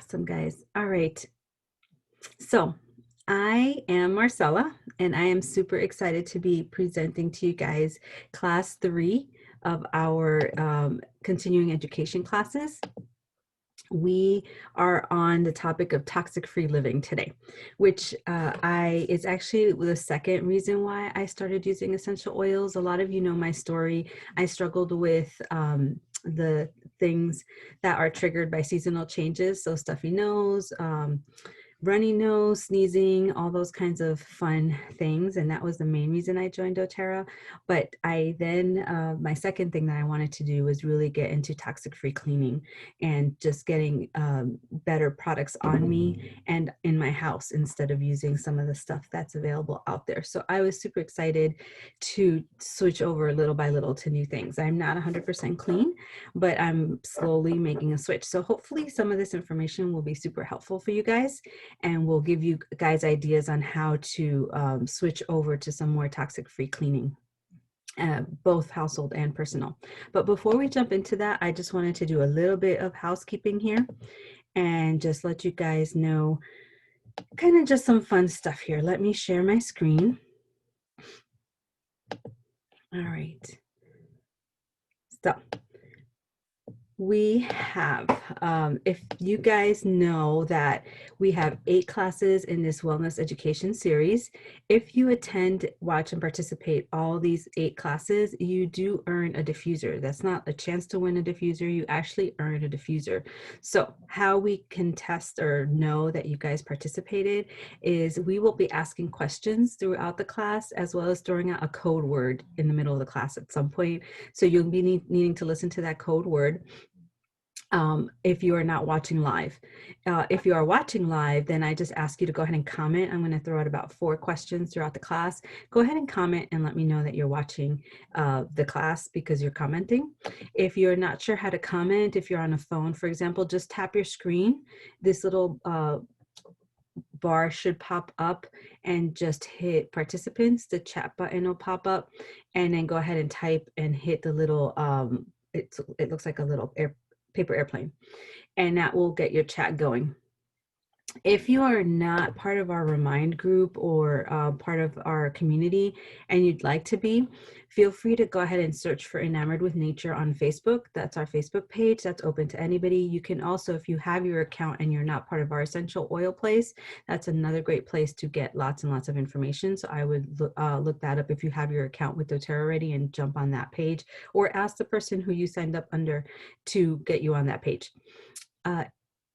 Awesome, guys. All right. So I am Marcella, and I am super excited to be presenting to you guys class 3 of our continuing education classes. We are on the topic of toxic-free living today, which is actually the second reason why I started using essential oils. A lot of you know my story. I struggled with the things that are triggered by seasonal changes, so stuffy nose, runny nose, sneezing, all those kinds of fun things. And that was the main reason I joined doTERRA. But I then, my second thing that I wanted to do was really get into toxic-free cleaning and just getting better products on me and in my house instead of using some of the stuff that's available out there. So I was super excited to switch over little by little to new things. I'm not 100% clean, but I'm slowly making a switch. So hopefully some of this information will be super helpful for you guys, and we'll give you guys ideas on how to switch over to some more toxic-free cleaning, both household and personal. But before we jump into that, I just wanted to do a little bit of housekeeping here and just let you guys know kind of just some fun stuff here. Let me share my screen. All right. So we have, if you guys know that we have 8 classes in this wellness education series. If you attend, watch, and participate all these 8 classes, you do earn a diffuser. That's not a chance to win a diffuser, you actually earn a diffuser. So how we can test or know that you guys participated is we will be asking questions throughout the class, as well as throwing out a code word in the middle of the class at some point. So you'll be needing to listen to that code word. If you are not watching live. If you are watching live, then I just ask you to go ahead and comment. I'm going to throw out about 4 questions throughout the class. Go ahead and comment and let me know that you're watching the class because you're commenting. If you're not sure how to comment, if you're on a phone, for example, just tap your screen. This little bar should pop up and just hit participants. The chat button will pop up, and then go ahead and type and hit the little, it looks like a little paper airplane, and that will get your chat going. If you are not part of our Remind group or part of our community and you'd like to be, feel free to go ahead and search for Enamored with Nature on Facebook. That's our Facebook page. That's open to anybody. You can also, if you have your account and you're not part of our essential oil place, that's another great place to get lots and lots of information. So I would look that up if you have your account with doTERRA already and jump on that page, or ask the person who you signed up under to get you on that page.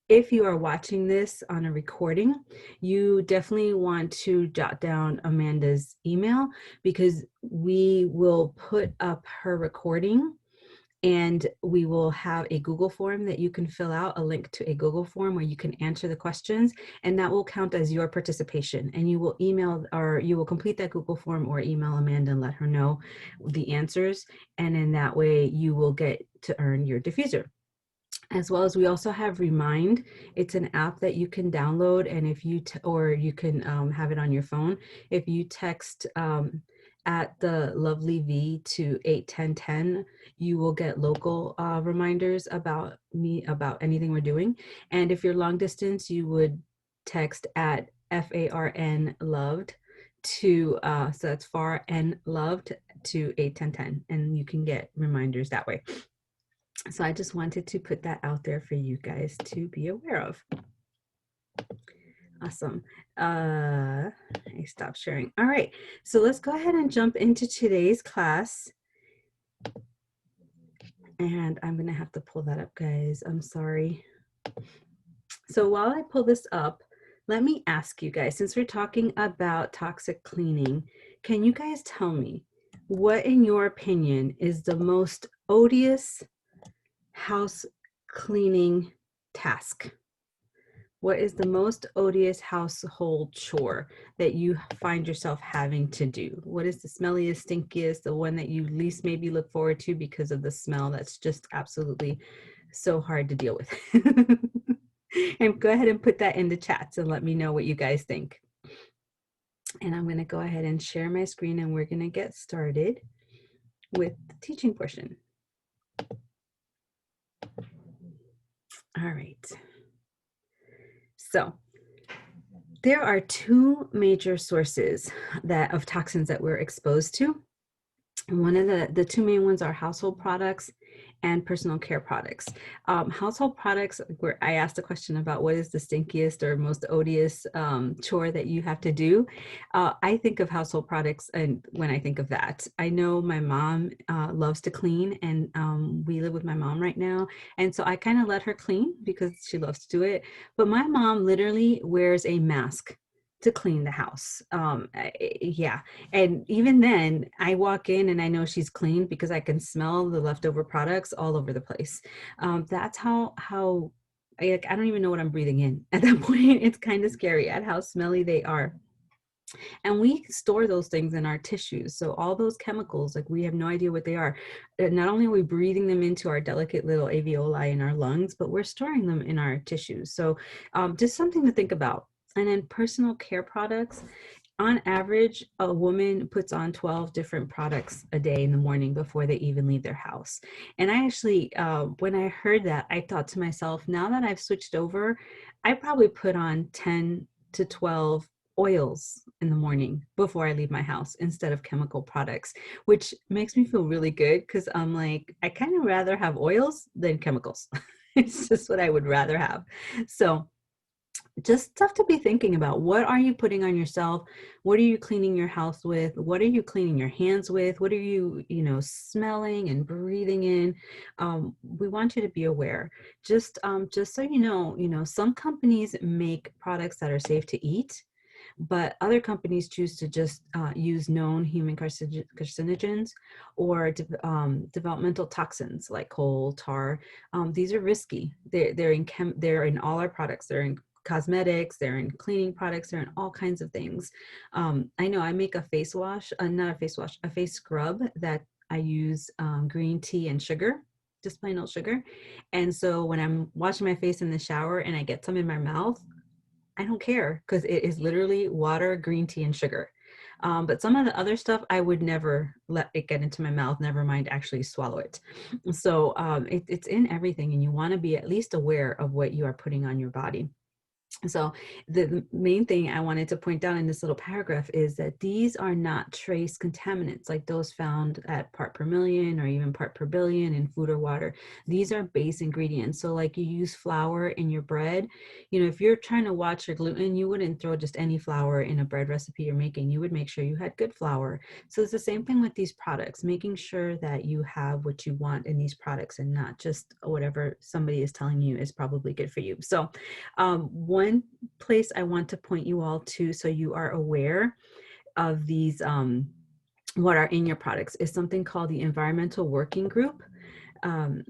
If you are watching this on a recording, you definitely want to jot down Amanda's email, because we will put up her recording and we will have a Google form that you can fill out, a link to a Google form where you can answer the questions, and that will count as your participation. And you will email, or you will complete that Google form or email Amanda and let her know the answers. And in that way, you will get to earn your diffuser. As well as we also have Remind. It's an app that you can download, and if you or you can have it on your phone. If you text at the lovely V to 81010, you will get local reminders about me, about anything we're doing. And if you're long distance, you would text at FARN loved to so that's far and loved to 81010, and you can get reminders that way. So I just wanted to put that out there for you guys to be aware of. Awesome. I stopped sharing. All right, so let's go ahead and jump into today's class. And I'm gonna have to pull that up, guys. I'm sorry. So while I pull this up, let me ask you guys, since we're talking about toxic cleaning, can you guys tell me what, in your opinion, is the most odious house cleaning task? What is the most odious household chore that you find yourself having to do? What is the smelliest, stinkiest, the one that you least maybe look forward to because of the smell that's just absolutely so hard to deal with? And go ahead and put that in the chats and let me know what you guys think. And I'm going to go ahead and share my screen, and we're going to get started with the teaching portion. All right. So there are two major sources of toxins that we're exposed to. One of the two main ones are household products and personal care products. Household products, where I asked a question about what is the stinkiest or most odious chore that you have to do. I think of household products, and when I think of that, I know my mom loves to clean, and we live with my mom right now, and so I kind of let her clean because she loves to do it. But my mom literally wears a mask to clean the house. Yeah, and even then, I walk in and I know she's clean because I can smell the leftover products all over the place. That's how I don't even know what I'm breathing in at that point. It's kind of scary at how smelly they are. And we store those things in our tissues. So all those chemicals, like we have no idea what they are. Not only are we breathing them into our delicate little alveoli in our lungs, but we're storing them in our tissues. So just something to think about. And then personal care products, on average, a woman puts on 12 different products a day in the morning before they even leave their house. And I actually, when I heard that, I thought to myself, now that I've switched over, I probably put on 10 to 12 oils in the morning before I leave my house instead of chemical products, which makes me feel really good because I'm like, I kind of rather have oils than chemicals. It's just what I would rather have. So just stuff to be thinking about. What are you putting on yourself? What are you cleaning your house with? What are you cleaning your hands with? What are you, smelling and breathing in? We want you to be aware. Just so some companies make products that are safe to eat, but other companies choose to just use known human carcinogens or developmental toxins like coal, tar. These are risky. They're in all our products. They're in cosmetics, they're in cleaning products, they're in all kinds of things. I know I make a face wash, not a face wash, a face scrub that I use green tea and sugar, just plain old sugar. And so when I'm washing my face in the shower and I get some in my mouth, I don't care because it is literally water, green tea, and sugar. But some of the other stuff, I would never let it get into my mouth, never mind actually swallow it. So it's in everything, and you want to be at least aware of what you are putting on your body. So the main thing I wanted to point out in this little paragraph is that these are not trace contaminants like those found at part per million or even part per billion in food or water. These are base ingredients. So like you use flour in your bread, if you're trying to watch your gluten, you wouldn't throw just any flour in a bread recipe you're making. You would make sure you had good flour. So it's the same thing with these products, making sure that you have what you want in these products and not just whatever somebody is telling you is probably good for you. So one place I want to point you all to so you are aware of these, what are in your products, is something called the Environmental Working Group. And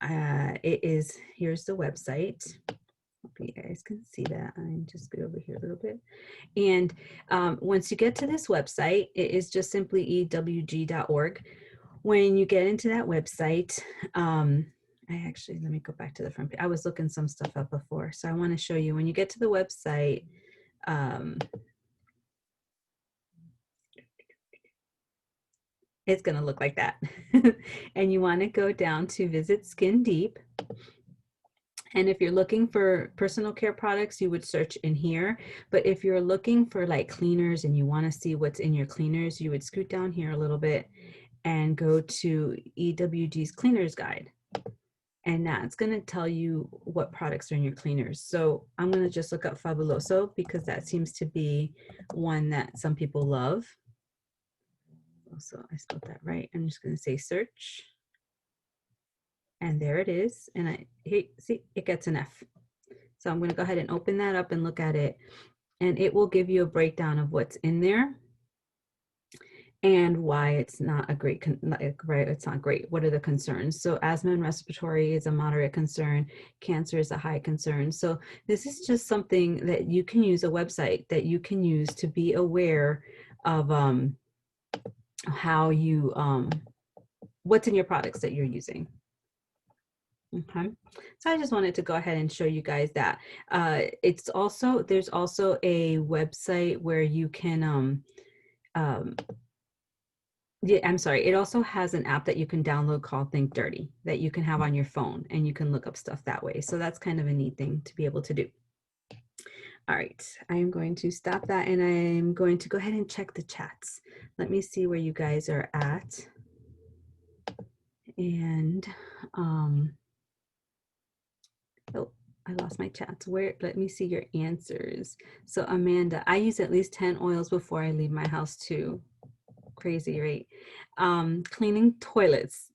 it is, here's the website. Hope you guys can see that. I'm just go over here a little bit. And once you get to this website, it is just simply ewg.org. When you get into that website, let me go back to the front page. I was looking some stuff up before, so I want to show you. When you get to the website, it's going to look like that. And you want to go down to Visit Skin Deep. And if you're looking for personal care products, you would search in here. But if you're looking for like cleaners and you want to see what's in your cleaners, you would scoot down here a little bit and go to EWG's Cleaners Guide. And that's going to tell you what products are in your cleaners. So I'm going to just look up Fabuloso because that seems to be one that some people love. So I spelled that right. I'm just going to say search. And there it is. And see, it gets an F. So I'm going to go ahead and open that up and look at it. And it will give you a breakdown of what's in there and why it's not a great, right? It's not great. What are the concerns? So asthma and respiratory is a moderate concern. Cancer is a high concern. So this is just something that you can use, a website that you can use to be aware of how you, what's in your products that you're using. Okay, so I just wanted to go ahead and show you guys that. There's also a website where you can Yeah, I'm sorry. It also has an app that you can download called Think Dirty that you can have on your phone and you can look up stuff that way. So that's kind of a neat thing to be able to do. All right, I am going to stop that and I'm going to go ahead and check the chats. Let me see where you guys are at. And, oh, I lost my chats. Where, let me see your answers. So Amanda, I use at least 10 oils before I leave my house too. Crazy, right? Cleaning toilets,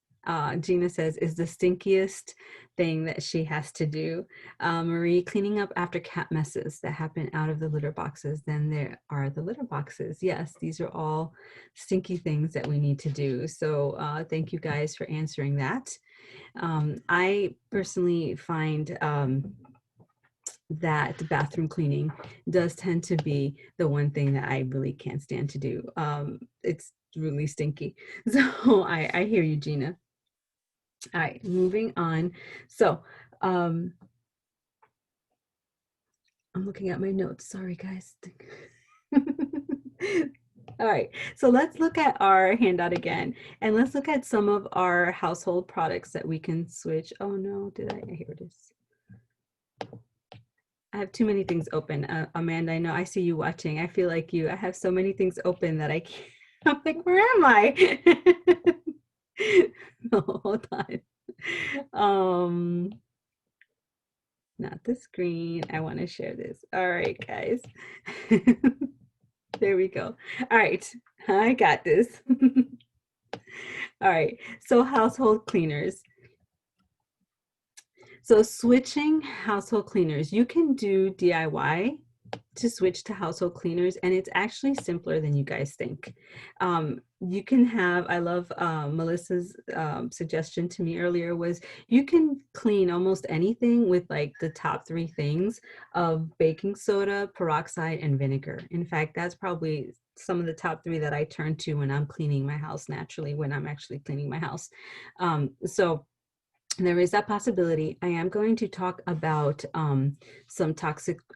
Gina says, is the stinkiest thing that she has to do. Marie, cleaning up after cat messes that happen out of the litter boxes. Then there are the litter boxes. Yes, these are all stinky things that we need to do. So thank you guys for answering that. I personally find that bathroom cleaning does tend to be the one thing that I really can't stand to do. It's really stinky. So I hear you, Gina. All right, moving on. So I'm looking at my notes. Sorry, guys. All right, so let's look at our handout again, and let's look at some of our household products that we can switch. Oh no, did I? Here it is. I have too many things open. Amanda, I know I see you watching. I feel like you. I have so many things open that I can't. I'm like, where am I? No, hold on. Not the screen. I want to share this. All right, guys. There we go. All right, I got this. All right, so household cleaners. So switching household cleaners, you can do DIY to switch to household cleaners, and it's actually simpler than you guys think. You can have, I love Melissa's suggestion to me earlier was you can clean almost anything with like the top 3 things of baking soda, peroxide, and vinegar. In fact, that's probably some of the top 3 that I turn to when I'm cleaning my house naturally, when I'm actually cleaning my house. So there is that possibility. I am going to talk about some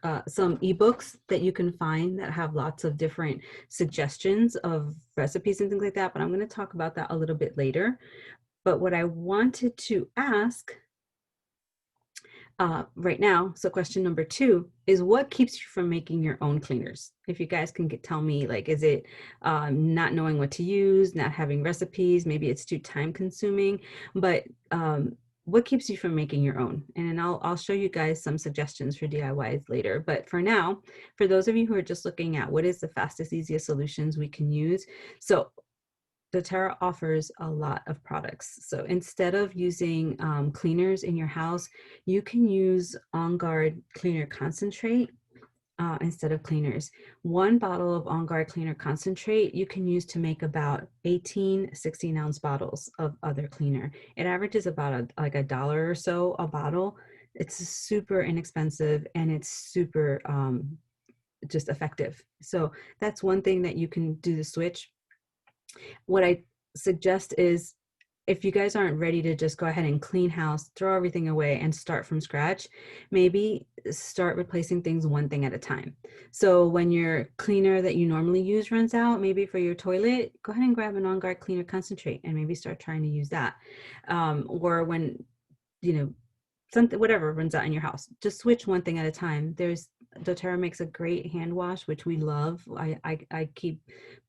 ebooks that you can find that have lots of different suggestions of recipes and things like that, but I'm going to talk about that a little bit later. But what I wanted to ask right now, so question number 2 is what keeps you from making your own cleaners? If you guys can tell me, like, is it not knowing what to use, not having recipes, maybe it's too time consuming, but what keeps you from making your own? And I'll show you guys some suggestions for DIYs later. But for now, for those of you who are just looking at what is the fastest, easiest solutions we can use. So doTERRA offers a lot of products. So instead of using cleaners in your house, you can use On Guard Cleaner Concentrate instead of cleaners. 1 bottle of On Guard Cleaner Concentrate you can use to make about 18 16-ounce bottles of other cleaner. It averages about like $1 or so a bottle. It's super inexpensive and it's super just effective. So that's one thing that you can do the switch. What I suggest is if you guys aren't ready to just go ahead and clean house, throw everything away and start from scratch, maybe start replacing things one thing at a time. So when your cleaner that you normally use runs out, maybe for your toilet, go ahead and grab an On Guard Cleaner Concentrate and maybe start trying to use that. Or when, you know, something, whatever runs out in your house, just switch one thing at a time. doTERRA makes a great hand wash, which we love. I keep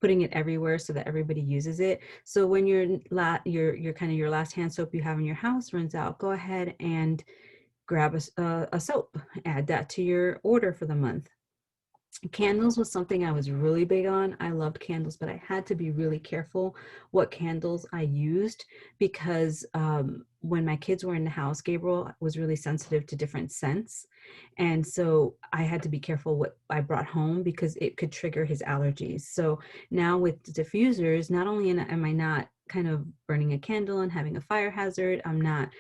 putting it everywhere so that everybody uses it. So when your kind of your last hand soap you have in your house runs out, go ahead and grab a soap, add that to your order for the month. Candles was something I was really big on. I loved candles, but I had to be really careful what candles I used because when my kids were in the house, Gabriel was really sensitive to different scents. And so I had to be careful what I brought home because it could trigger his allergies. So now with diffusers, not only am I not kind of burning a candle and having a fire hazard, I'm not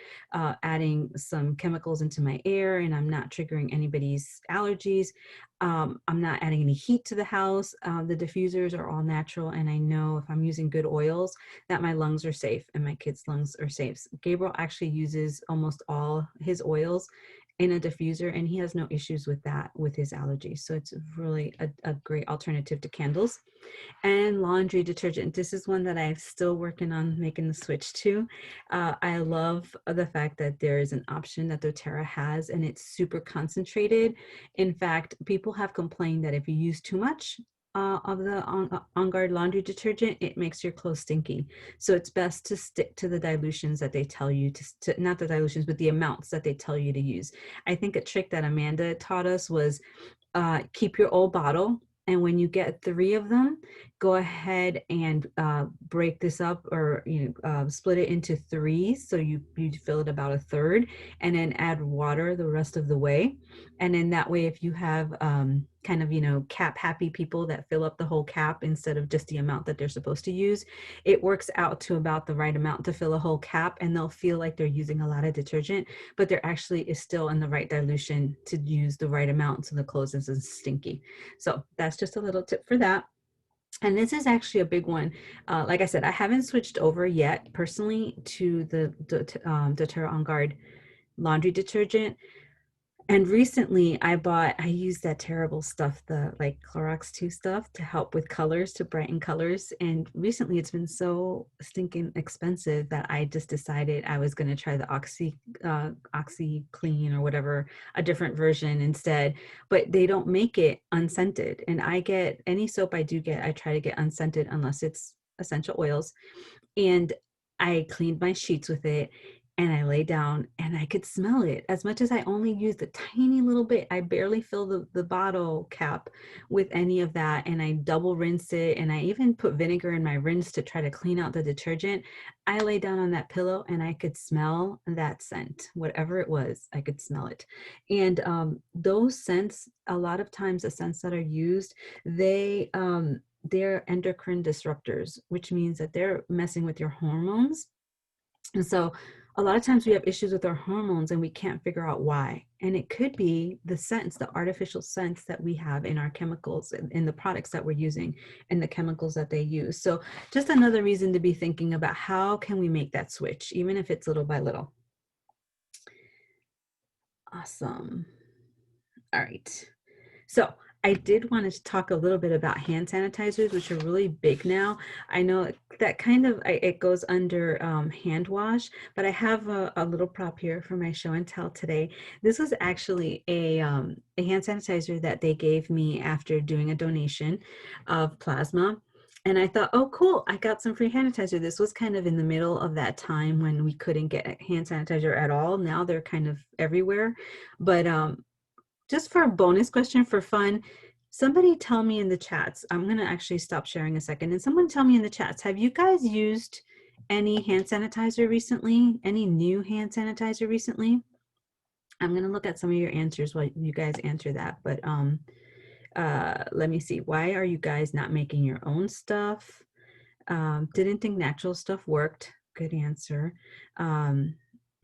adding some chemicals into my air, and I'm not triggering anybody's allergies. I'm not adding any heat to the house. The diffusers are all natural, and I know if I'm using good oils that my lungs are safe and my kids' lungs are safe. Gabriel actually uses almost all his oils in a diffuser, and he has no issues with that with his allergies. So it's really a great alternative to candles. And laundry detergent. This is one that I'm still working on making the switch to. I love the fact that there is an option that doTERRA has, and it's super concentrated. In fact, people have complained that if you use too much of the On Guard laundry detergent, it makes your clothes stinky. So it's best to stick to the dilutions that they tell you to not the dilutions, but the amounts that they tell you to use. I think a trick that Amanda taught us was keep your old bottle, and when you get 3 of them, go ahead and break this up, or split it into 3s. So you fill it about a third, and then add water the rest of the way. And then that way, if you have kind of cap happy people that fill up the whole cap instead of just the amount that they're supposed to use, it works out to about the right amount to fill a whole cap, and they'll feel like they're using a lot of detergent, but there actually is still in the right dilution to use the right amount so the clothes isn't stinky. So that's just a little tip for that. And this is actually a big one. Like I said, I haven't switched over yet personally to the doTERRA On Guard laundry detergent. And recently I used that terrible stuff, the like Clorox 2 stuff, to help with colors, to brighten colors. And recently it's been so stinking expensive that I just decided I was going to try the OxiClean or whatever, a different version instead. But they don't make it unscented. And I get any soap I do get, I try to get unscented unless it's essential oils. And I cleaned my sheets with it, and I lay down and I could smell it. As much as I only used a tiny little bit, I barely filled the bottle cap with any of that. And I double rinsed it. And I even put vinegar in my rinse to try to clean out the detergent. I lay down on that pillow and I could smell that scent, whatever it was, I could smell it. And those scents, a lot of times the scents that are used, they're endocrine disruptors, which means that they're messing with your hormones. And so a lot of times we have issues with our hormones and we can't figure out why. And it could be the scents, the artificial scents that we have in our chemicals, in the products that we're using, and the chemicals that they use. So just another reason to be thinking about how can we make that switch, even if it's little by little. Awesome. All right. So I did want to talk a little bit about hand sanitizers, which are really big now. I know that kind of, it goes under hand wash, but I have a little prop here for my show and tell today. This was actually a hand sanitizer that they gave me after doing a donation of plasma. And I thought, oh, cool, I got some free hand sanitizer. This was kind of in the middle of that time when we couldn't get hand sanitizer at all. Now they're kind of everywhere. But just for a bonus question for fun, somebody tell me in the chats, I'm going to actually stop sharing a second, and someone tell me in the chats, have you guys used any hand sanitizer recently? Any new hand sanitizer recently? I'm going to look at some of your answers while you guys answer that, but let me see. Why are you guys not making your own stuff? Didn't think natural stuff worked. Good answer.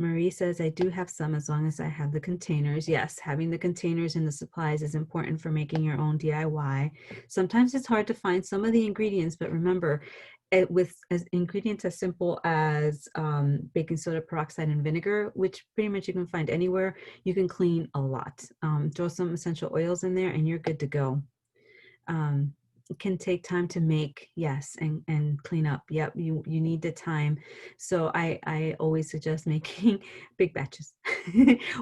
Marie says, I do have some as long as I have the containers. Yes, having the containers and the supplies is important for making your own DIY. Sometimes it's hard to find some of the ingredients, but remember, with ingredients as simple as baking soda, peroxide, and vinegar, which pretty much you can find anywhere, you can clean a lot. Throw some essential oils in there and you're good to go. It can take time to make, yes, and clean up. Yep, you need the time. So I always suggest making big batches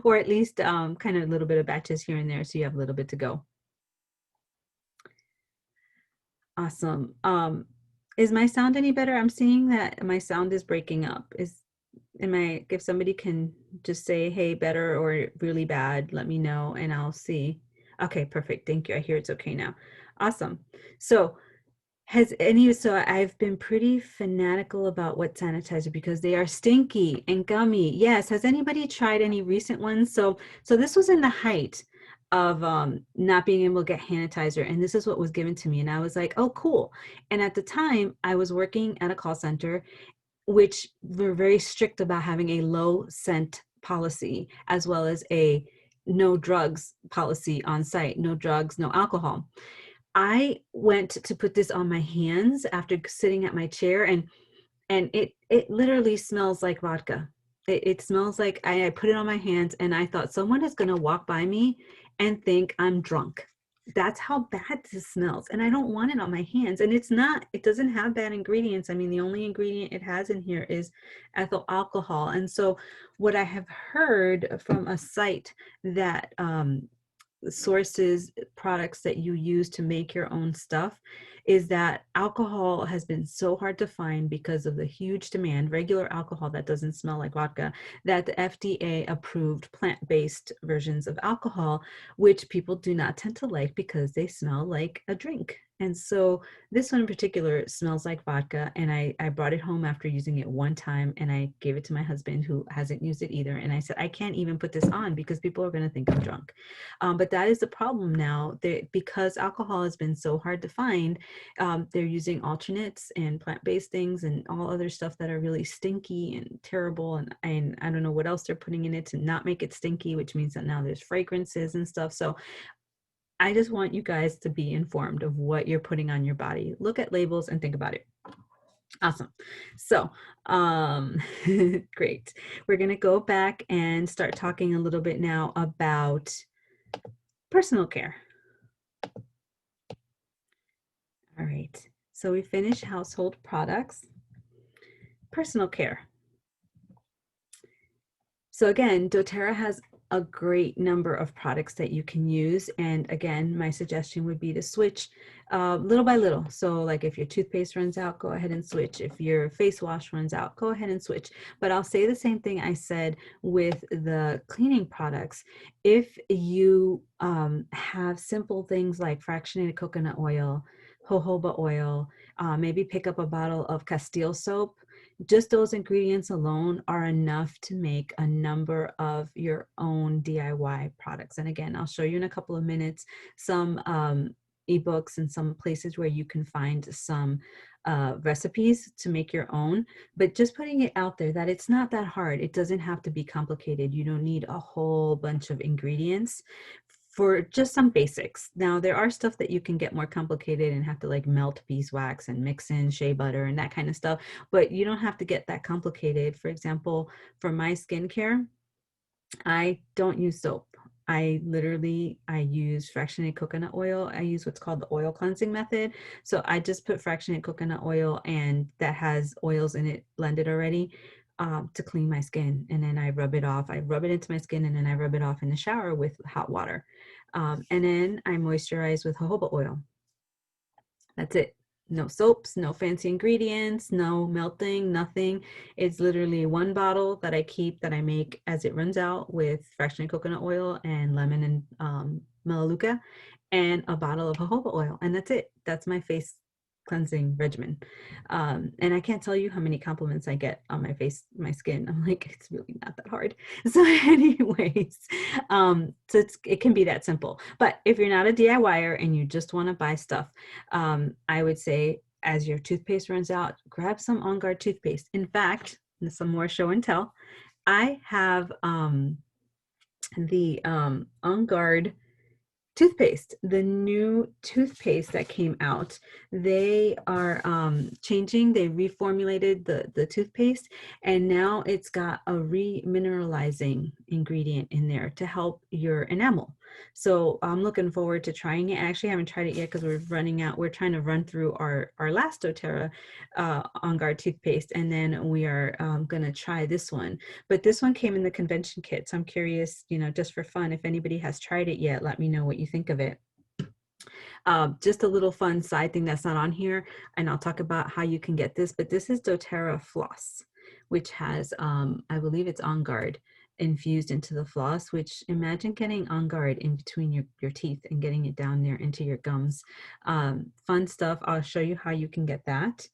or at least kind of a little bit of batches here and there so you have a little bit to go. Awesome. Is my sound any better? I'm seeing that my sound is breaking up. If somebody can just say, hey, better or really bad, let me know and I'll see. Okay, perfect. Thank you. I hear it's okay now. Awesome. So I've been pretty fanatical about wet sanitizer because they are stinky and gummy. Yes. Has anybody tried any recent ones? So this was in the height of not being able to get hand sanitizer, and this is what was given to me. And I was like, oh, cool. And at the time I was working at a call center, which were very strict about having a low scent policy, as well as a no drugs policy on site, no drugs, no alcohol. I went to put this on my hands after sitting at my chair, and it literally smells like vodka. It smells like I put it on my hands and I thought someone is going to walk by me and think I'm drunk. That's how bad this smells. And I don't want it on my hands. And it's not, it doesn't have bad ingredients. I mean, the only ingredient it has in here is ethyl alcohol. And so what I have heard from a site that sources products that you use to make your own stuff is that alcohol has been so hard to find because of the huge demand, regular alcohol that doesn't smell like vodka, that the FDA approved plant-based versions of alcohol, which people do not tend to like because they smell like a drink. And so this one in particular smells like vodka, and I brought it home after using it one time, and I gave it to my husband who hasn't used it either. And I said, I can't even put this on because people are going to think I'm drunk. But that is the problem now. Because alcohol has been so hard to find, they're using alternates and plant-based things and all other stuff that are really stinky and terrible. And I don't know what else they're putting in it to not make it stinky, which means that now there's fragrances and stuff. So I just want you guys to be informed of what you're putting on your body. Look at labels and think about it. Awesome. So, great. We're going to go back and start talking a little bit now about personal care. All right. So we finished household products, personal care. So again, doTERRA has a great number of products that you can use. And again, my suggestion would be to switch little by little. So like if your toothpaste runs out, go ahead and switch. If your face wash runs out, go ahead and switch. But I'll say the same thing I said with the cleaning products. If you have simple things like fractionated coconut oil, jojoba oil, maybe pick up a bottle of Castile soap. Just those ingredients alone are enough to make a number of your own DIY products. And again, I'll show you in a couple of minutes some ebooks and some places where you can find some recipes to make your own, but just putting it out there that it's not that hard. It doesn't have to be complicated. You don't need a whole bunch of ingredients for just some basics. Now there are stuff that you can get more complicated and have to like melt beeswax and mix in shea butter and that kind of stuff, but you don't have to get that complicated. For example, for my skincare, I don't use soap. I use fractionated coconut oil. I use what's called the oil cleansing method. So I just put fractionated coconut oil, and that has oils in it blended already, to clean my skin. And then I rub it off. I rub it into my skin, and then I rub it off in the shower with hot water. And then I moisturize with jojoba oil. That's it. No soaps, no fancy ingredients, no melting, nothing. It's literally one bottle that I keep, that I make as it runs out, with fractionated coconut oil and lemon and melaleuca, and a bottle of jojoba oil. And that's it. That's my face cleansing regimen. And I can't tell you how many compliments I get on my face, my skin. I'm like, it's really not that hard. So anyways, so it can be that simple. But if you're not a DIYer and you just want to buy stuff, I would say as your toothpaste runs out, grab some On Guard toothpaste. In fact, some more show and tell. I have the On Guard toothpaste, the new toothpaste that came out. They are changing. They reformulated the toothpaste, and now it's got a remineralizing ingredient in there to help your enamel. So I'm looking forward to trying it. I actually haven't tried it yet because we're running out. We're trying to run through our last doTERRA On Guard toothpaste, and then we are going to try this one. But this one came in the convention kit, so I'm curious, just for fun, if anybody has tried it yet, let me know what you think of it. Just a little fun side thing that's not on here, and I'll talk about how you can get this, but this is doTERRA Floss, which has, I believe it's On Guard infused into the floss, which, imagine getting On Guard in between your teeth and getting it down there into your gums. Fun stuff. I'll show you how you can get that.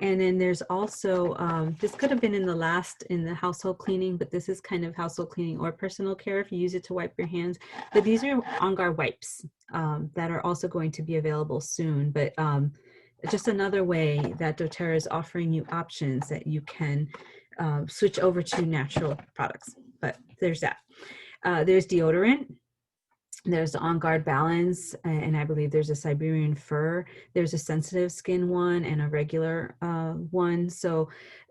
And then there's also, this could have been in the household cleaning, but this is kind of household cleaning or personal care if you use it to wipe your hands. But these are On Guard wipes that are also going to be available soon. But just another way that doTERRA is offering you options that you can switch over to natural products. But there's that. There's deodorant. There's the On Guard Balance, and I believe there's a Siberian Fur. There's a sensitive skin one and a regular one. So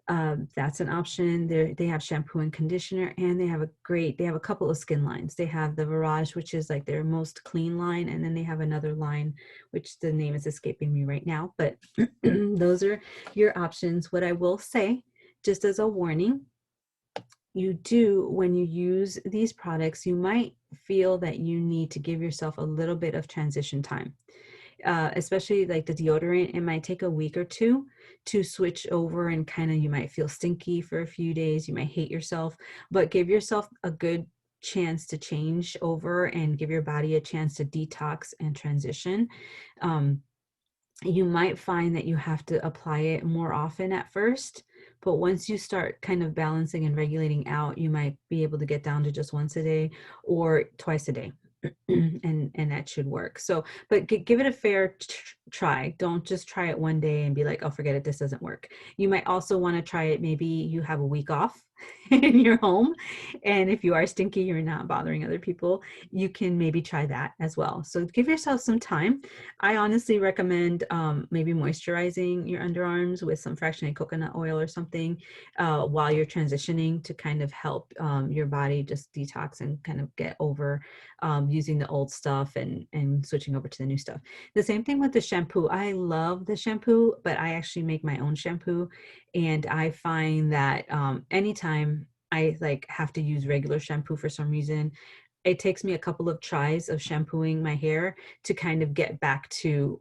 That's an option. They have shampoo and conditioner, and they have a couple of skin lines. They have the Virage, which is like their most clean line, and then they have another line, which the name is escaping me right now, but those are your options. What I will say, just as a warning, when you use these products, you might feel that you need to give yourself a little bit of transition time. Especially like the deodorant, it might take a week or two to switch over, and kind of you might feel stinky for a few days. You might hate yourself, but give yourself a good chance to change over and give your body a chance to detox and transition. You might find that you have to apply it more often at first, but once you start kind of balancing and regulating out, you might be able to get down to just once a day or twice a day. And that should work. So, but give it a fair try. Don't just try it one day and be like, oh, forget it, this doesn't work. You might also want to try it. Maybe you have a week off in your home, and if you are stinky, you're not bothering other people, you can maybe try that as well. So give yourself some time. I honestly recommend maybe moisturizing your underarms with some fractionated coconut oil or something while you're transitioning, to kind of help your body just detox and kind of get over using the old stuff and switching over to the new stuff. The same thing with the shampoo. I love the shampoo, but I actually make my own shampoo, and I find that anytime I like have to use regular shampoo for some reason, it takes me a couple of tries of shampooing my hair to kind of get back to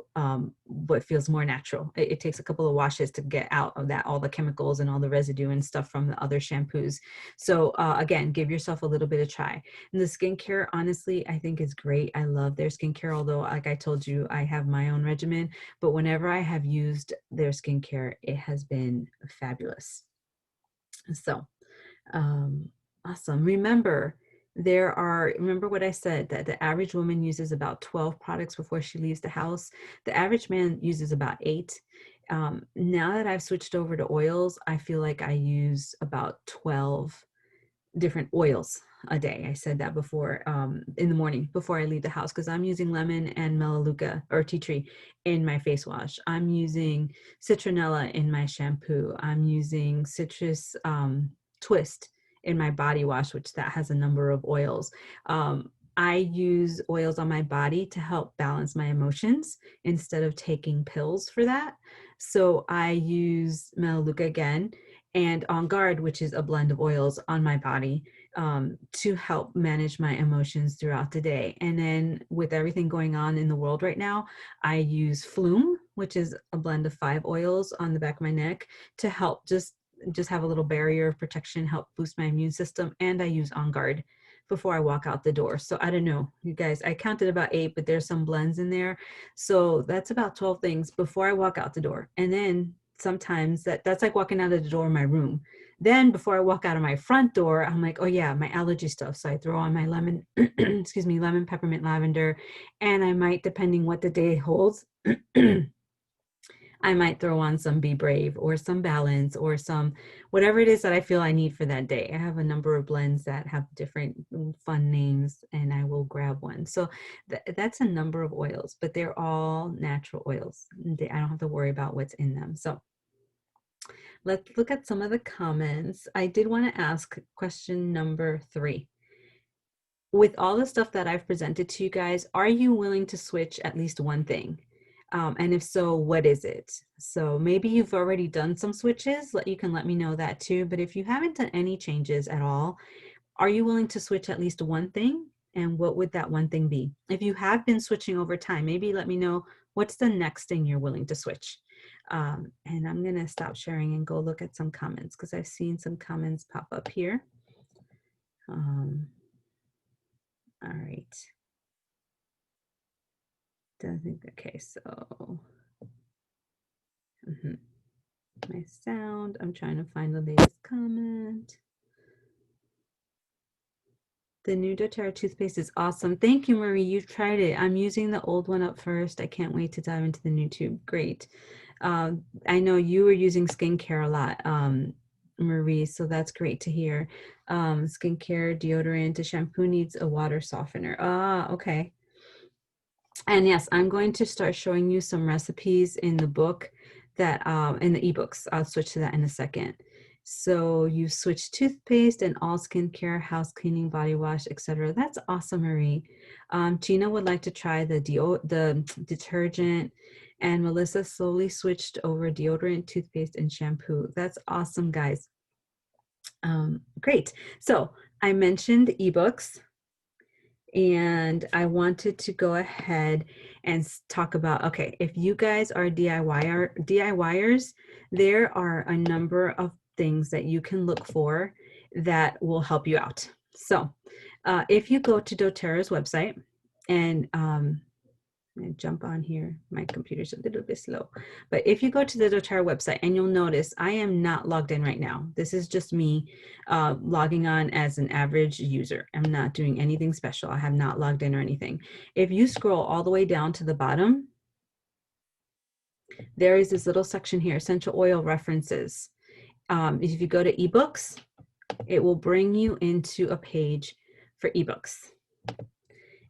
what feels more natural. It takes a couple of washes to get out of that, all the chemicals and all the residue and stuff from the other shampoos. So again, give yourself a little bit of try. And the skincare, honestly, I think is great. I love their skincare, although like I told you, I have my own regimen, but whenever I have used their skincare, it has been fabulous. So awesome. Remember what I said, that the average woman uses about 12 products before she leaves the house. The average man uses about 8. Now that I've switched over to oils, I feel like I use about 12 different oils a day. I said that before, in the morning before I leave the house, because I'm using lemon and melaleuca or tea tree in my face wash. I'm using citronella in my shampoo. I'm using citrus twist in my body wash, which that has a number of oils. I use oils on my body to help balance my emotions instead of taking pills for that. So I use melaleuca again, and On Guard, which is a blend of oils on my body to help manage my emotions throughout the day. And then with everything going on in the world right now, I use Flume, which is a blend of 5 oils on the back of my neck to help just have a little barrier of protection, help boost my immune system. And I use On Guard before I walk out the door. So I don't know, you guys, I counted about 8, but there's some blends in there. So that's about 12 things before I walk out the door. And then sometimes that's like walking out of the door of my room. Then before I walk out of my front door, I'm like, oh yeah, my allergy stuff. So I throw on my lemon, excuse me, lemon, peppermint, lavender. And I might, depending what the day holds, I might throw on some Be Brave or some Balance or some whatever it is that I feel I need for that day. I have a number of blends that have different fun names, and I will grab one. So that's a number of oils, but they're all natural oils. I don't have to worry about what's in them. So let's look at some of the comments. I did want to ask question number 3. With all the stuff that I've presented to you guys, are you willing to switch at least one thing? And if so, what is it? So maybe you've already done some switches, you can let me know that too. But if you haven't done any changes at all, are you willing to switch at least one thing? And what would that one thing be? If you have been switching over time, maybe let me know what's the next thing you're willing to switch. And I'm gonna stop sharing and go look at some comments, because I've seen some comments pop up here. All right. Okay, so my sound, I'm trying to find the latest comment. The new doTERRA toothpaste is awesome. Thank you, Marie. You tried it. I'm using the old one up first. I can't wait to dive into the new tube. Great. I know you were using skincare a lot, Marie, so that's great to hear. Skincare, deodorant, the shampoo needs a water softener. Ah, okay. And yes, I'm going to start showing you some recipes in the book that in the ebooks. I'll switch to that in a second. So you switch toothpaste and all skincare, house cleaning, body wash, etc. That's awesome, Marie. Gina would like to try the detergent, and Melissa slowly switched over deodorant, toothpaste, and shampoo. That's awesome, guys. Great. So I mentioned ebooks, and I wanted to go ahead and talk about, okay, if you guys are DIYers, there are a number of things that you can look for that will help you out. So if you go to doTERRA's website, and jump on here. My computer's a little bit slow. But if you go to the doTERRA website, and you'll notice I am not logged in right now. This is just me logging on as an average user. I'm not doing anything special. I have not logged in or anything. If you scroll all the way down to the bottom, there is this little section here, essential oil references. If you go to ebooks, it will bring you into a page for ebooks.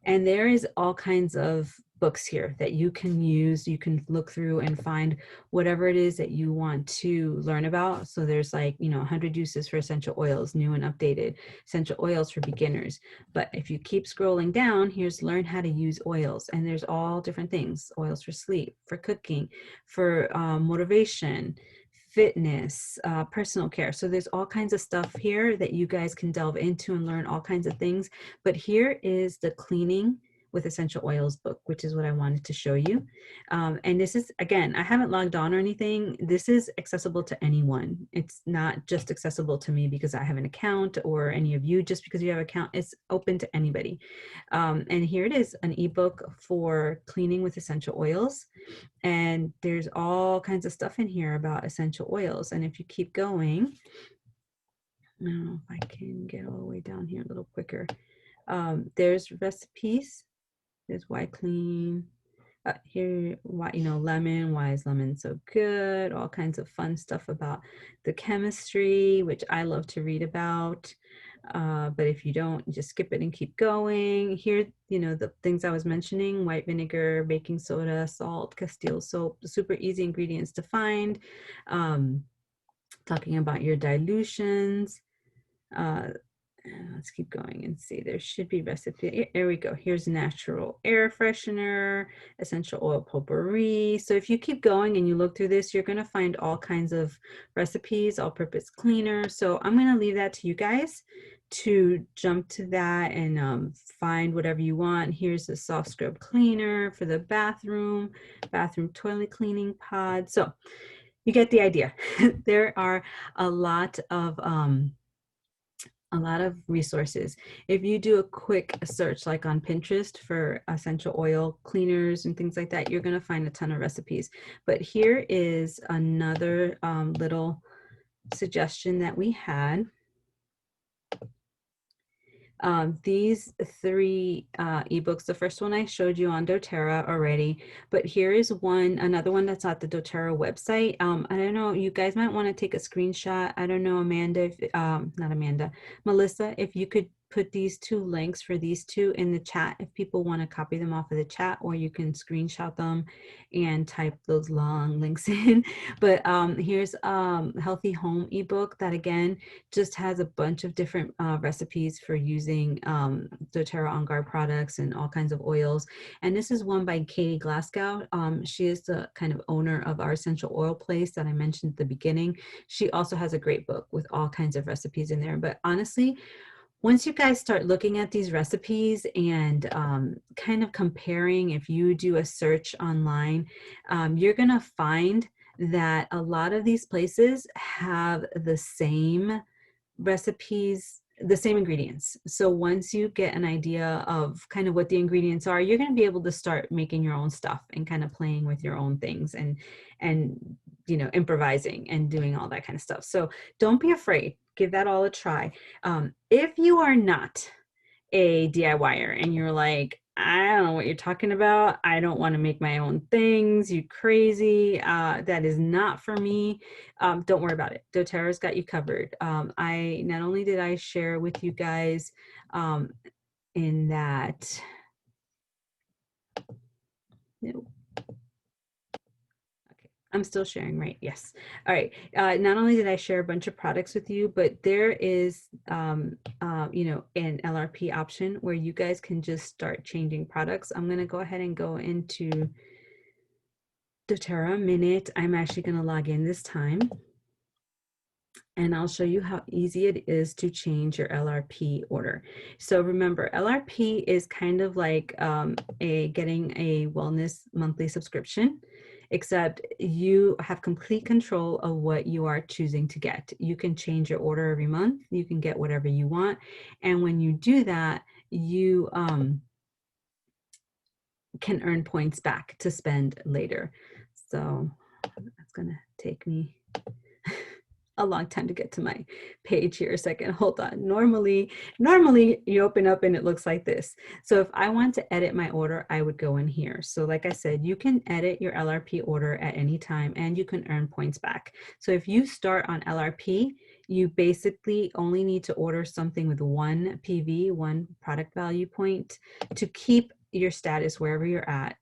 And there is all kinds of books here that you can use. You can look through and find whatever it is that you want to learn about. So there's like, 100 uses for essential oils, new and updated, essential oils for beginners. But if you keep scrolling down, here's learn how to use oils. And there's all different things, oils for sleep, for cooking, for motivation, fitness, personal care. So there's all kinds of stuff here that you guys can delve into and learn all kinds of things. But here is the cleaning with essential oils book, which is what I wanted to show you. And this is, again, I haven't logged on or anything. This is accessible to anyone. It's not just accessible to me because I have an account, or any of you just because you have an account. It's open to anybody. And here it is, an ebook for cleaning with essential oils. And there's all kinds of stuff in here about essential oils. And if you keep going, I don't know if I can get all the way down here a little quicker. There's recipes. There's why clean. Here, why, lemon, why is lemon so good? All kinds of fun stuff about the chemistry, which I love to read about. But if you don't, just skip it and keep going. Here, the things I was mentioning: white vinegar, baking soda, salt, Castile soap, super easy ingredients to find. Talking about your dilutions. Let's keep going and see. There should be recipe. There we go. Here's natural air freshener, essential oil potpourri. So if you keep going and you look through this, you're going to find all kinds of recipes, all-purpose cleaner. So I'm going to leave that to you guys to jump to that and find whatever you want. Here's the soft scrub cleaner for the bathroom toilet cleaning pod. So you get the idea. There are a lot of resources. If you do a quick search like on Pinterest for essential oil cleaners and things like that, you're going to find a ton of recipes. But here is another little suggestion that we had. These three ebooks, the first one I showed you on doTERRA already, but here is another one that's at the doTERRA website. I don't know, you guys might want to take a screenshot. I don't know, Amanda, not Amanda, Melissa, if you could put these two links for these two in the chat if people want to copy them off of the chat, or you can screenshot them and type those long links in. But here's Healthy Home ebook that again just has a bunch of different recipes for using doTERRA On Guard products and all kinds of oils. And this is one by Katie Glasgow. She is the kind of owner of our essential oil place that I mentioned at the beginning. She also has a great book with all kinds of recipes in there. But honestly, once you guys start looking at these recipes and kind of comparing, if you do a search online, you're going to find that a lot of these places have the same recipes, the same ingredients. So once you get an idea of kind of what the ingredients are, you're going to be able to start making your own stuff and kind of playing with your own things and improvising and doing all that kind of stuff. So don't be afraid. Give that all a try. If you are not a DIYer and you're like, I don't know what you're talking about, I don't want to make my own things, you crazy, that is not for me, don't worry about it. doTERRA's got you covered. I not only did I share with you guys in that, no. Okay, I'm still sharing, right? Yes. All right. Not only did I share a bunch of products with you, but there is, you know, an LRP option where you guys can just start changing products. I'm going to go ahead and go into doTERRA Minute. I'm actually going to log in this time, and I'll show you how easy it is to change your LRP order. So remember, LRP is kind of like getting a wellness monthly subscription, except you have complete control of what you are choosing to get. You can change your order every month. You can get whatever you want. And when you do that, you can earn points back to spend later. So that's gonna take me a long time to get to my page here. A second, hold on. Normally you open up and it looks like this. So if I want to edit my order, I would go in here. So like I said, you can edit your LRP order at any time and you can earn points back. So if you start on LRP, you basically only need to order something with 1 PV, 1 product value point, to keep your status wherever you're at,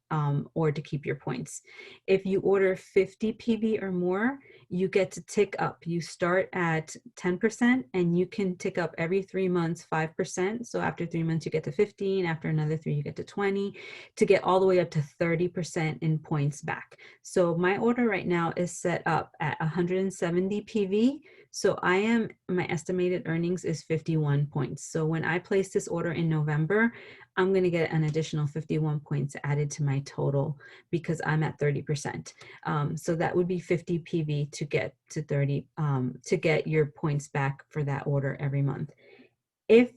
or to keep your points. If you order 50 PV or more, you get to tick up. You start at 10% and you can tick up every 3 months 5%. So after 3 months, you get to 15. After another 3, you get to 20, to get all the way up to 30% in points back. So my order right now is set up at 170 PV. So my estimated earnings is 51 points. So when I place this order in November, I'm going to get an additional 51 points added to my total because I'm at 30%. So that would be 50 PV to get to 30, to get your points back for that order every month. If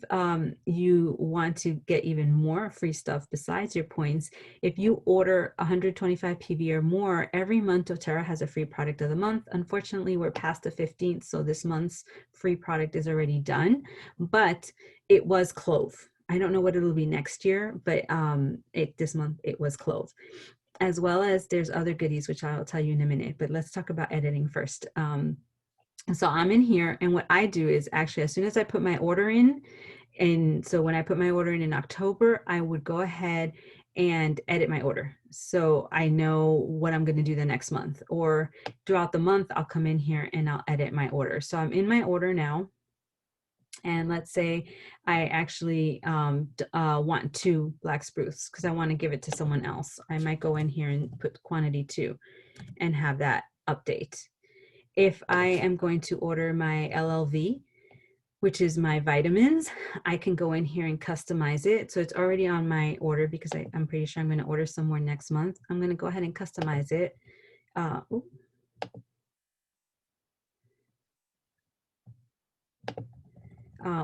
you want to get even more free stuff besides your points, if you order 125 PV or more, every month doTERRA has a free product of the month. Unfortunately, we're past the 15th, so this month's free product is already done, but it was clove. I don't know what it'll be next year, but this month it was clove. As well as there's other goodies, which I'll tell you in a minute, but let's talk about editing first. So I'm in here, and what I do is actually, as soon as I put my order in, and so when I put my order in October, I would go ahead and edit my order. So I know what I'm going to do the next month, or throughout the month, I'll come in here and I'll edit my order. So I'm in my order now. And let's say I actually want 2 black spruce because I want to give it to someone else. I might go in here and put quantity 2 and have that update. If I am going to order my LLV, which is my vitamins, I can go in here and customize it. So it's already on my order because I'm pretty sure I'm going to order some more next month. I'm going to go ahead and customize it.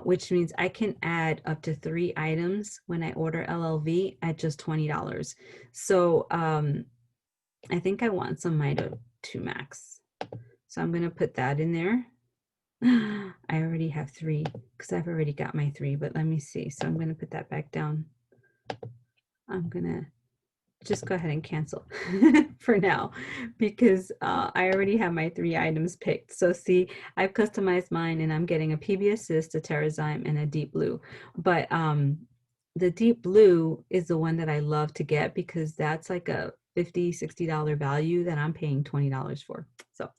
Which means I can add up to 3 items when I order LLV at just $20. So I think I want some Mito 2 Max. So I'm going to put that in there. I already have 3 because I've already got my 3, but let me see. So I'm going to put that back down. I'm going to just go ahead and cancel for now because I already have my 3 items picked. So see, I've customized mine and I'm getting a PB Assist, a Terrazyme, and a Deep Blue. But the Deep Blue is the one that I love to get because that's like a $50, $60 value that I'm paying $20 for. So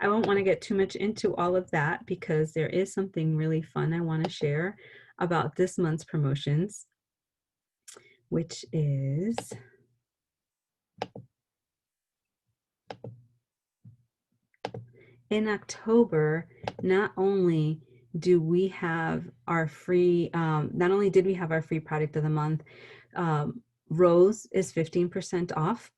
I won't want to get too much into all of that because there is something really fun I want to share about this month's promotions, which is in October. Not only do we have our free, not only did we have our free product of the month, Rose is 15% off,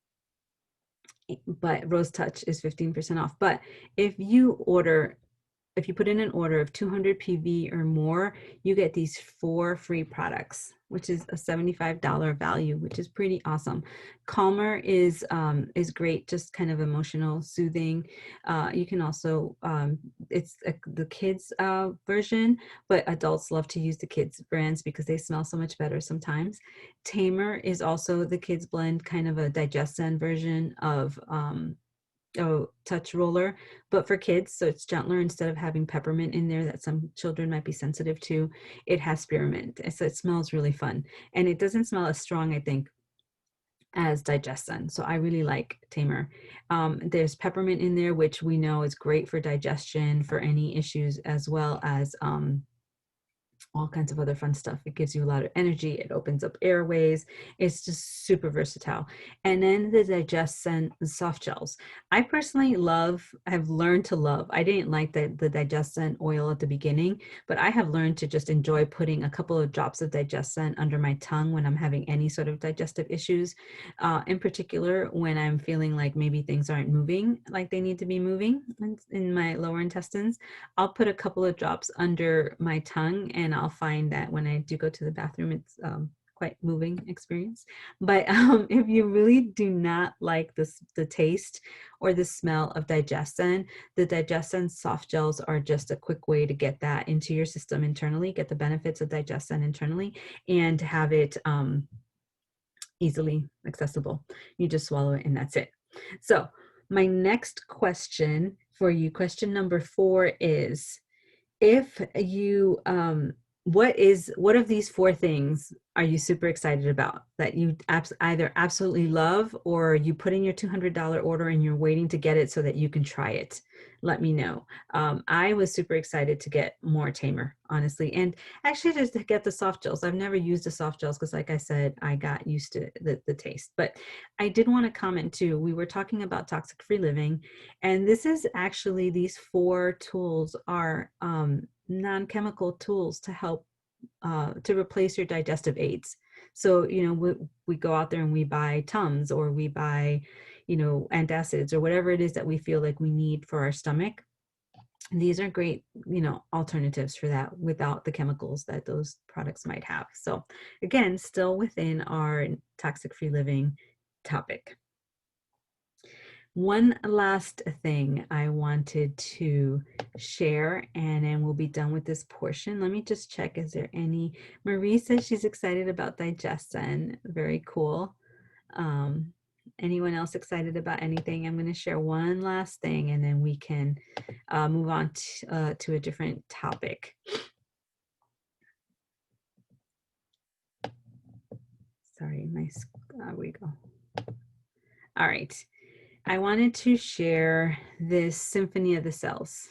but Rose Touch is 15% off. But if you put in an order of 200 PV or more, you get these 4 free products, which is a $75 value, which is pretty awesome. Calmer is great, just kind of emotional, soothing. You can also, it's the kids version, but adults love to use the kids brands because they smell so much better sometimes. Tamer is also the kids blend, kind of a DigestZen version of touch roller, but for kids, so it's gentler. Instead of having peppermint in there that some children might be sensitive to, it has spearmint, so it smells really fun, and it doesn't smell as strong, I think, as digestion. So I really like Tamer. There's peppermint in there, which we know is great for digestion, for any issues, as well as all kinds of other fun stuff. It gives you a lot of energy. It opens up airways. It's just super versatile. And then the Digescent soft gels. I personally have learned to love. I didn't like the Digescent oil at the beginning, but I have learned to just enjoy putting a couple of drops of Digescent under my tongue when I'm having any sort of digestive issues. In particular, when I'm feeling like maybe things aren't moving like they need to be moving in my lower intestines, I'll put a couple of drops under my tongue, and I'll find that when I do go to the bathroom, it's quite moving experience. But if you really do not like the taste or the smell of Digescent, the Digescent soft gels are just a quick way to get that into your system internally, get the benefits of Digescent internally, and have it easily accessible. You just swallow it and that's it. So my next question for you, question number 4 is, if you, what of these 4 things are you super excited about that you either absolutely love, or you put in your $200 order and you're waiting to get it so that you can try it? Let me know. I was super excited to get more Tamer, honestly, and actually just to get the soft gels. I've never used the soft gels because, like I said, I got used to the taste. But I did want to comment too. We were talking about toxic-free living, and this is actually, these 4 tools are non-chemical tools to help to replace your digestive aids. So, you know, we go out there and we buy Tums, or we buy, you know, antacids, or whatever it is that we feel like we need for our stomach. These are great, you know, alternatives for that without the chemicals that those products might have. So again, still within our toxic-free living topic. One last thing I wanted to share, and then we'll be done with this portion. Let me just check, is there any? Marie says she's excited about Digescent. Very cool. Anyone else excited about anything? I'm going to share one last thing, and then we can move on to a different topic. Sorry, there we go. All right. I wanted to share this Symphony of the Cells.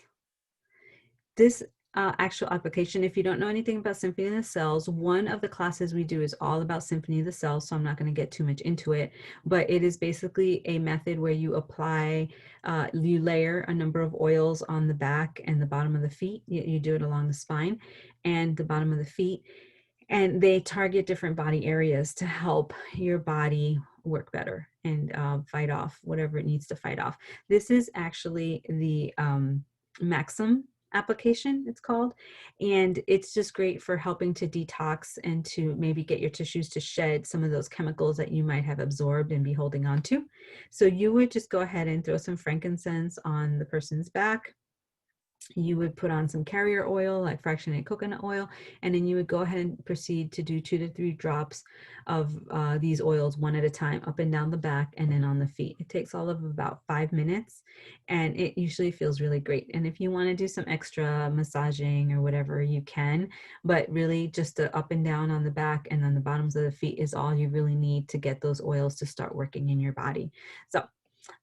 This actual application, if you don't know anything about Symphony of the Cells, one of the classes we do is all about Symphony of the Cells, so I'm not going to get too much into it, but it is basically a method where you apply, you layer a number of oils on the back and the bottom of the feet. You do it along the spine and the bottom of the feet, and they target different body areas to help your body work better and fight off whatever it needs to fight off. This is actually the Maxim application, it's called, and it's just great for helping to detox and to maybe get your tissues to shed some of those chemicals that you might have absorbed and be holding on to. So you would just go ahead and throw some frankincense on the person's back. You would put on some carrier oil, like fractionated coconut oil, and then you would go ahead and proceed to do 2 to 3 drops of these oils, one at a time, up and down the back and then on the feet. It takes all of about 5 minutes, and it usually feels really great. And if you want to do some extra massaging or whatever, you can, but really just the up and down on the back and then the bottoms of the feet is all you really need to get those oils to start working in your body. So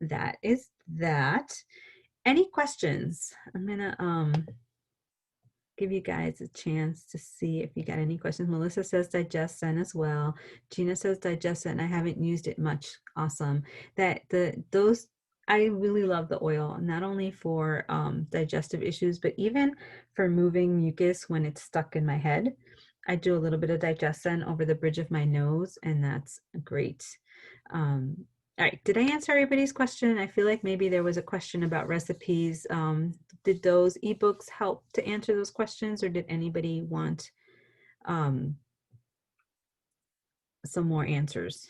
that is that. Any questions? I'm gonna give you guys a chance to see if you got any questions. Melissa says Digescent as well. Gina says Digescent. I haven't used it much. Awesome. I really love the oil, not only for digestive issues, but even for moving mucus when it's stuck in my head. I do a little bit of Digescent over the bridge of my nose, and that's great. All right, did I answer everybody's question? I feel like maybe there was a question about recipes. Did those ebooks help to answer those questions, or did anybody want some more answers?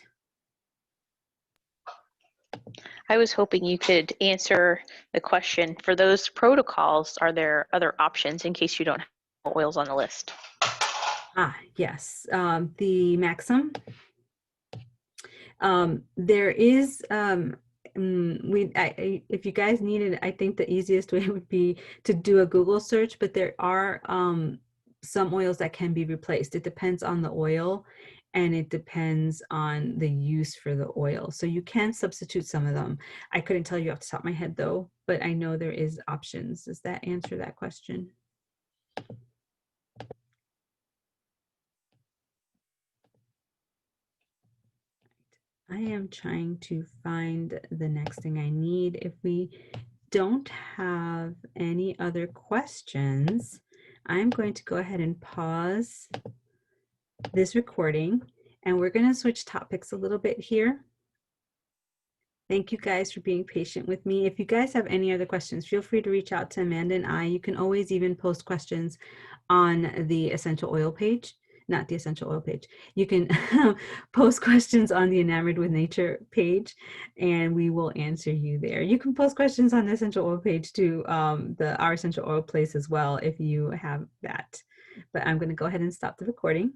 I was hoping you could answer the question. For those protocols, are there other options in case you don't have oils on the list? Yes, the Maxim. There is, if you guys needed, I think the easiest way would be to do a Google search, but there are some oils that can be replaced. It depends on the oil and it depends on the use for the oil. So you can substitute some of them. I couldn't tell you off the top of my head though, but I know there is options. Does that answer that question? I am trying to find the next thing I need. If we don't have any other questions, I'm going to go ahead and pause this recording, and we're going to switch topics a little bit here. Thank you guys for being patient with me. If you guys have any other questions, feel free to reach out to Amanda and I. You can always even post questions on the essential oil page, not the essential oil page. You can post questions on the Enamored with Nature page, and we will answer you there. You can post questions on the essential oil page to our essential oil place as well if you have that. But I'm going to go ahead and stop the recording.